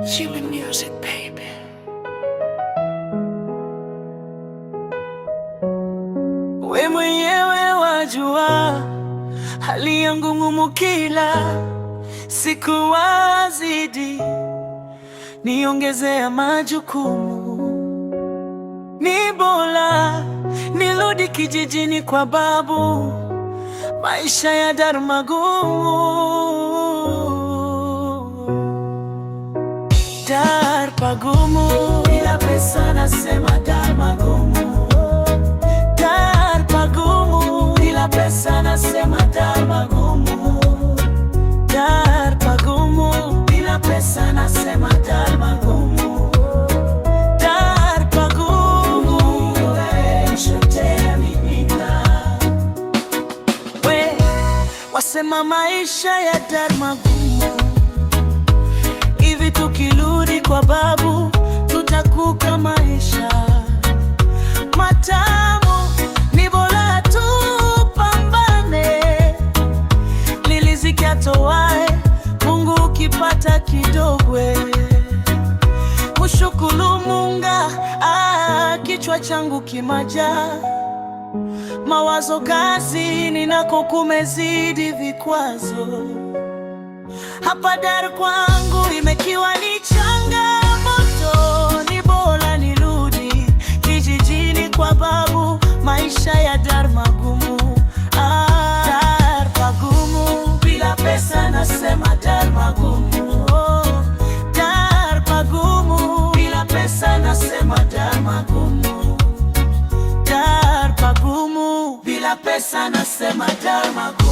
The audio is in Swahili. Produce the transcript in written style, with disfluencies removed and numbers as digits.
Chili music baby. We mwenyewe wajua hali yangu ngumu, kila siku wazidi niongezea majukumu. Ni bora nirudi kijijini kwa babu, maisha ya Dar magumu. Dar pagumu, bila pesa nasema Dar magumu. Dar pagumu, bila pesa nasema Dar magumu. Dar pagumu, bila pesa nasema Dar magumu. Dar pagumu, we wasema maisha ya Dar magumu. Hivi tukirudi kwa babu tutakuka maisha matamu. Ni bora tupambane, liliziki atowae Mungu, ukipata kidogo mshukuru Mungu. Kichwa changu kimaja mawazo, kazi ninako kumezidi vikwazo. Hapa Dar kwangu imekiwa ni changamoto, ni bora nirudi kijijini kwa babu, maisha ya Dar magumu. Dar pagumu, bila pesa nasema Dar magumu. Dar pagumu, bila pesa nasema Dar magumu. Dar pagumu, bila pesa nasema Dar magumu.